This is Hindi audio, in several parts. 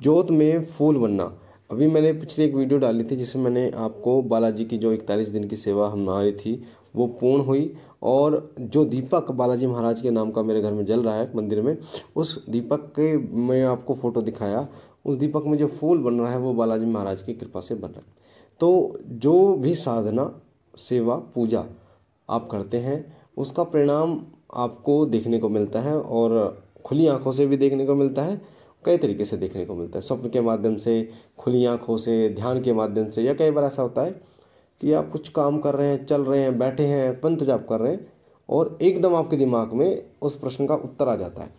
जोत में फूल बनना। अभी मैंने पिछले एक वीडियो डाली थी जिसमें मैंने आपको बालाजी की जो 41 दिन की सेवा हमारी थी वो पूर्ण हुई, और जो दीपक बालाजी महाराज के नाम का मेरे घर में जल रहा है मंदिर में, उस दीपक के मैं आपको फ़ोटो दिखाया। उस दीपक में जो फूल बन रहा है वो बालाजी महाराज की कृपा से बन रहा है। तो जो भी साधना, सेवा, पूजा आप करते हैं उसका परिणाम आपको देखने को मिलता है, और खुली आंखों से भी देखने को मिलता है, कई तरीके से देखने को मिलता है। स्वप्न के माध्यम से, खुली आंखों से, ध्यान के माध्यम से, या कई बार ऐसा होता है कि आप कुछ काम कर रहे हैं, चल रहे हैं, बैठे हैं, पंथ जाप कर रहे हैं और एकदम आपके दिमाग में उस प्रश्न का उत्तर आ जाता है।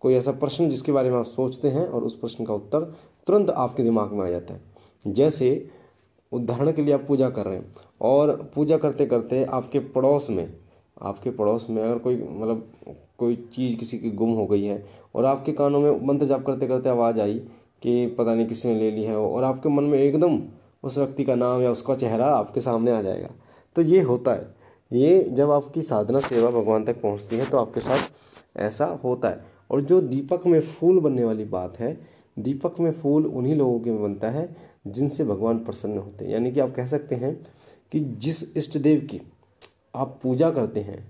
कोई ऐसा प्रश्न जिसके बारे में आप सोचते हैं और उस प्रश्न का उत्तर तुरंत आपके दिमाग में आ जाता है। जैसे उदाहरण के लिए आप पूजा कर रहे हैं और पूजा करते करते आपके पड़ोस में अगर कोई मतलब कोई चीज़ किसी की गुम हो गई है और आपके कानों में मंत्र जाप करते करते आवाज़ आई कि पता नहीं किसी ने ले ली है, और आपके मन में एकदम उस व्यक्ति का नाम या उसका चेहरा आपके सामने आ जाएगा। तो ये होता है, ये जब आपकी साधना सेवा भगवान तक पहुंचती है तो आपके साथ ऐसा होता है। और जो दीपक में फूल बनने वाली बात है, दीपक में फूल उन्हीं लोगों के में बनता है जिनसे भगवान प्रसन्न होते हैं। यानी कि आप कह सकते हैं कि जिस इष्ट देव की आप पूजा करते हैं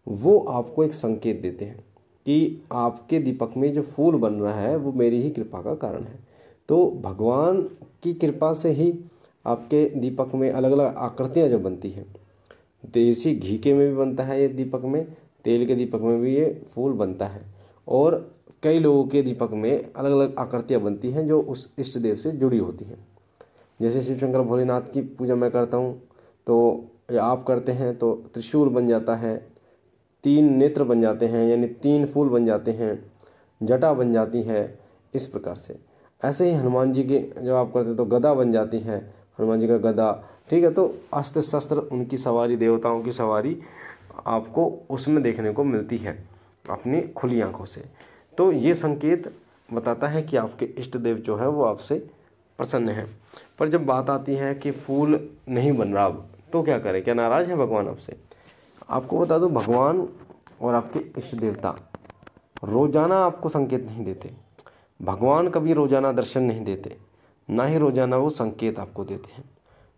वो आपको एक संकेत देते हैं कि आपके दीपक में जो फूल बन रहा है वो मेरी ही कृपा का कारण है। तो भगवान की कृपा से ही आपके दीपक में अलग अलग आकृतियाँ जो बनती हैं, देसी घी के में भी बनता है ये दीपक में, तेल के दीपक में भी ये फूल बनता है, और कई लोगों के दीपक में अलग अलग आकृतियाँ बनती हैं जो उस इष्ट देव से जुड़ी होती हैं। जैसे शिव शंकर भोलेनाथ की पूजा मैं करता हूँ तो या आप करते हैं तो त्रिशूल बन जाता है, 3 नेत्र बन जाते हैं, यानी 3 फूल बन जाते हैं, जटा बन जाती है, इस प्रकार से। ऐसे ही हनुमान जी के जब आप करते हैं तो गदा बन जाती है, हनुमान जी का गदा, ठीक है। तो अस्त्र शस्त्र, उनकी सवारी, देवताओं की सवारी आपको उसमें देखने को मिलती है अपनी खुली आंखों से। तो ये संकेत बताता है कि आपके इष्ट देव जो है वो आपसे प्रसन्न है। पर जब बात आती है कि फूल नहीं बन रहा अब तो क्या करें, क्या नाराज़ है भगवान आपसे? आपको बता दूं, भगवान और आपके इष्ट देवता रोज़ाना आपको संकेत नहीं देते। भगवान कभी रोज़ाना दर्शन नहीं देते, ना ही रोज़ाना वो संकेत आपको देते हैं।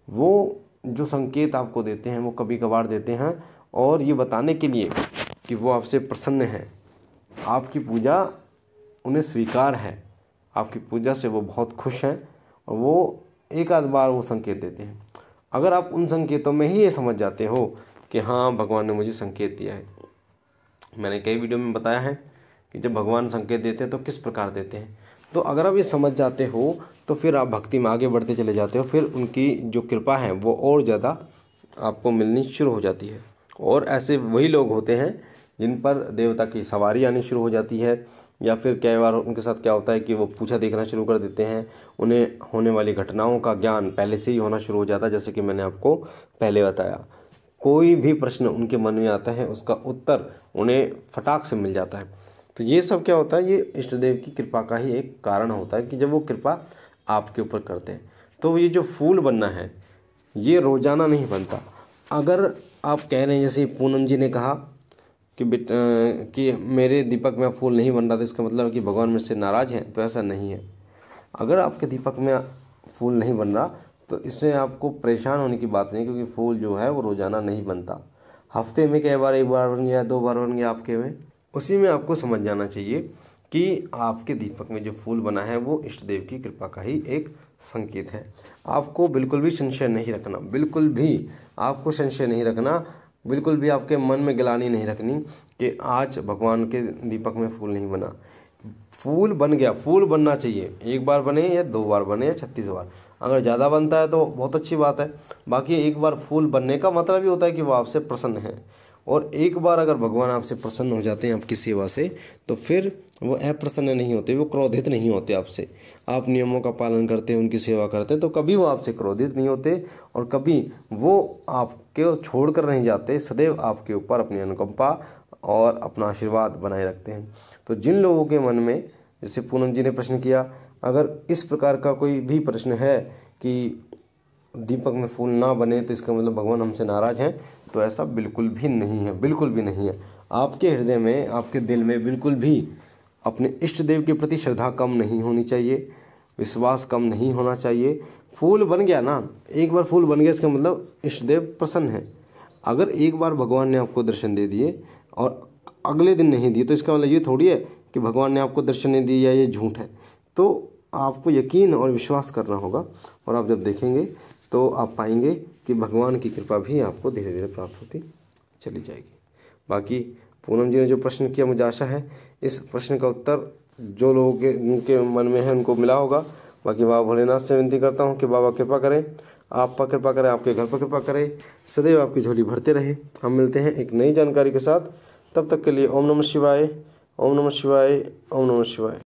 वो जो संकेत आपको देते हैं वो कभी कभार देते हैं, और ये बताने के लिए कि वो आपसे प्रसन्न है, आपकी पूजा उन्हें स्वीकार है, आपकी पूजा से वो बहुत खुश हैं, और वो एक आध बार वो संकेत देते हैं। अगर आप उन संकेतों में ही ये समझ जाते हो कि हाँ भगवान ने मुझे संकेत दिया है। मैंने कई वीडियो में बताया है कि जब भगवान संकेत देते हैं तो किस प्रकार देते हैं। तो अगर आप ये समझ जाते हो तो फिर आप भक्ति में आगे बढ़ते चले जाते हो, फिर उनकी जो कृपा है वो और ज़्यादा आपको मिलनी शुरू हो जाती है। और ऐसे वही लोग होते हैं जिन पर देवता की सवारी आनी शुरू हो जाती है, या फिर कई बार उनके साथ क्या होता है कि वो पूछा देखना शुरू कर देते हैं, उन्हें होने वाली घटनाओं का ज्ञान पहले से ही होना शुरू हो जाता है। जैसे कि मैंने आपको पहले बताया, कोई भी प्रश्न उनके मन में आता है उसका उत्तर उन्हें फटाक से मिल जाता है। तो ये सब क्या होता है, ये इष्ट देव की कृपा का ही एक कारण होता है कि जब वो कृपा आपके ऊपर करते हैं। तो ये जो फूल बनना है ये रोज़ाना नहीं बनता। अगर आप कह रहे हैं जैसे पूनम जी ने कहा कि मेरे दीपक में फूल नहीं बन रहा था, इसका मतलब है कि भगवान मुझसे नाराज़ हैं, तो ऐसा नहीं है। अगर आपके दीपक में फूल नहीं बन रहा तो इससे आपको परेशान होने की बात नहीं, क्योंकि फूल जो है वो रोज़ाना नहीं बनता। हफ्ते में कई बार, 1 बार बन गया, 2 बार बन गया आपके में, उसी में आपको समझ जाना चाहिए कि आपके दीपक में जो फूल बना है वो इष्ट देव की कृपा का ही एक संकेत है। आपको बिल्कुल भी संशय नहीं रखना, बिल्कुल भी आपको संशय नहीं रखना, बिल्कुल भी आपके मन में गिलानी नहीं रखनी कि आज भगवान के दीपक में फूल नहीं बना। फूल बन गया, फूल बनना चाहिए, 1 बार बने या 2 बार बने या 36 बार। अगर ज़्यादा बनता है तो बहुत अच्छी बात है। बाकी 1 बार फूल बनने का मतलब ये होता है कि वो आपसे प्रसन्न है, और 1 बार अगर भगवान आपसे प्रसन्न हो जाते हैं आपकी सेवा से, तो फिर वो अप्रसन्न नहीं होते, वो क्रोधित नहीं होते आपसे। आप नियमों का पालन करते हैं, उनकी सेवा करते हैं, तो कभी वो आपसे क्रोधित नहीं होते, और कभी वो आपके छोड़ कर नहीं जाते। सदैव आपके ऊपर अपनी अनुकंपा और अपना आशीर्वाद बनाए रखते हैं। तो जिन लोगों के मन में, जैसे पूनम जी ने प्रश्न किया, अगर इस प्रकार का कोई भी प्रश्न है कि दीपक में फूल ना बने तो इसका मतलब भगवान हमसे नाराज़ हैं, तो ऐसा बिल्कुल भी नहीं है, बिल्कुल भी नहीं है। आपके हृदय में, आपके दिल में बिल्कुल भी अपने इष्ट देव के प्रति श्रद्धा कम नहीं होनी चाहिए, विश्वास कम नहीं होना चाहिए। फूल बन गया ना, एक बार फूल बन गया इसका मतलब इष्ट देव प्रसन्न है। अगर एक बार भगवान ने आपको दर्शन दे दिए और अगले दिन नहीं दिए तो इसका मतलब ये थोड़ी है कि भगवान ने आपको दर्शन नहीं दिया, ये झूठ है। तो आपको यकीन और विश्वास करना होगा, और आप जब देखेंगे तो आप पाएंगे कि भगवान की कृपा भी आपको धीरे धीरे प्राप्त होती चली जाएगी। बाकी पूनम जी ने जो प्रश्न किया, मुझे आशा है इस प्रश्न का उत्तर जो लोगों के उनके मन में है उनको मिला होगा। बाकी बाबा भोलेनाथ से विनती करता हूँ कि बाबा कृपा करें, आप पर कृपा करें, आपके घर पर कृपा करें, सदैव आपकी झोली भरते रहे। हम मिलते हैं एक नई जानकारी के साथ, तब तक के लिए ओम नमः शिवाय, ओम नमः शिवाय, ओम नमः शिवाय।